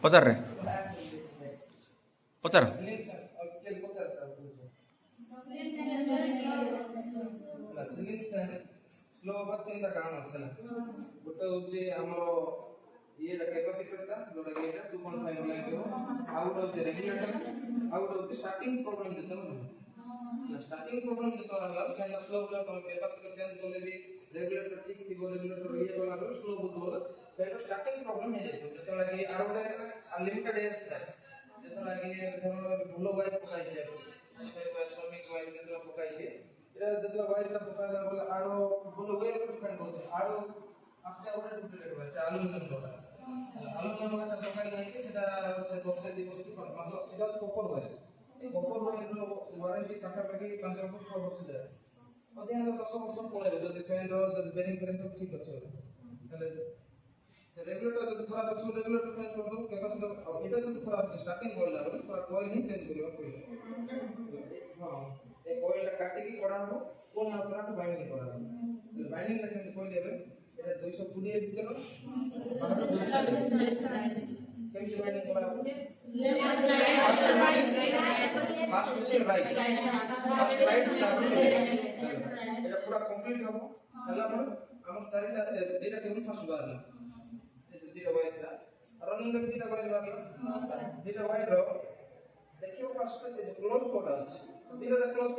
ପଚାର ରେ ପଚାର। ସିଲିଂ ଫ୍ୟାନ୍ ସ୍ଲୋ ହବାର ତିନିଟା କାରଣ ଅଛି ହେଲା। ଗୋଟେ ହଉଛି ଆମର ଇଏଟା କ୍ୟାପାସିଟରଟା ଯୋଉଟା କି ଏଇଟା 2.5 ଲାଗିବ, ଆଉ ଗୋଟେ ହଉଛି ରେଗୁଲେଟର, ଆଉ ଗୋଟେ ହଉଛି ଷ୍ଟାର୍ଟିଂ ପ୍ରୋବ୍ଲେମ ଯେତେବେଳେ ଷ୍ଟାର୍ଟିଂ ପ୍ରୋବ୍ଲେମ ଯେତେବେଳେ ହେଲା ଫ୍ୟାନ୍ ସ୍ଲୋ ହେଲା, ତମେ କ୍ୟାପାସିଟର ଚେଞ୍ଜ କଲେ ବି ରେଗୁଲେଟର ଠିକ ଥିବ, ରେଗୁଲେଟର ଇଏ କଲା ପରେ ସ୍ଲୋ ବୁଝିବ, ଫ୍ୟାନ୍ର ଷ୍ଟାର୍ଟିଂ ପ୍ରୋବ୍ଲେମ ହେଇଯାଇଥିବ। ଯେତେବେଳେ କି ଆଉ ଗୋଟେ ଲିମିଟେଡ ଏଜ୍ ଥାଏ, ଯେତେବେଳେ କି ଧର ଭଲ ୱାଇର ପକାଇছে ଶ୍ରମିକ ୱାଇର ଯେତେବେଳେ ପକାଇছে, এটা ଯେତେବେଳେ ୱାଇରଟା ପକାଇଲା ବୋଲେ ଆର ଭଲ ୱାଇର ଡିପେଣ୍ଡ କରୁଛି। ଆର আসছে ଗୋଟେ ଡୁପ୍ଲିକେଟ ୱାଇର, ସେ ଆଲୁମିନିୟମ ଦରକାର। ଆଲୁମିନିୟମ ୱାଇରଟା ପକାଇଲେ ନାଇକି ସେଟା ସେ ବର୍ଷେ ଦୁଇ ବର୍ଷ ମାତ୍ର এটা হচ্ছে কপার ୱାଇର। এই কপার ୱାଇରର ୱାରେଣ୍ଟି ପାଖାପାଖି 5 ବର୍ଷ 6 ବର୍ଷ ଯାଏ, ଅଧିକାଂଶ 10 ବର୍ଷ ପଳେଇବ ଯଦି ଫ୍ୟାନର ଯଦି ବେରିଂ ଫେରିଂ ସବୁ ଠିକ ଅଛି ହେଲେ। ସେ ରେଗୁଲେଟର ଯଦି ଖରାପ ଅଛି ରେଗୁଲେଟର ଚେଞ୍ଜ କରିଦେବୁ, କ୍ୟାପାସିଟର এটা ଯଦି ଖରାପ ଅଛି ଷ୍ଟାର୍ଟିଂ କଏଲଟା ବୋଲେ ପୁରା କଏଲ ହିଁ ଚେଞ୍ଜ କରିବାକୁ ପଡ଼ିବ। ହଁ, ଏ କଏଲଟା କାଟିକି କଢା ହବ, ପୁଣି ଆଉ ଥରେ ବାଇଣ୍ଡିଂ କରାହବ। ବାଇଣ୍ଡିଂଟା କେମିତି କହିଲେ ଏବେ এটা 220 ଭିତର କେମିତି ବାଇଣ୍ଡିଂ କରାହବ? ফার্স্ট হচ্ছে রাইট, ফার্স্ট রাইট তারপরে এটা পুরো কমপ্লিট হবো। ହେଲା ପରେ ଆମର ଚାରିଟା ଦିଟା କେবল ফার্স্ট ବାହାରିଲା, এই যে ଦିଟା ୱାଇରଟା ରନିଂ ରେ ଦିଟା ୱାଇର ବାହାରିଲା। ଦିଟା ୱାଇରର ଦେଖିବ ফার্স্ট କ୍ଲୋଜ କୋଡ୍ ଅଛି, ଦିଟା କ୍ଲୋଜ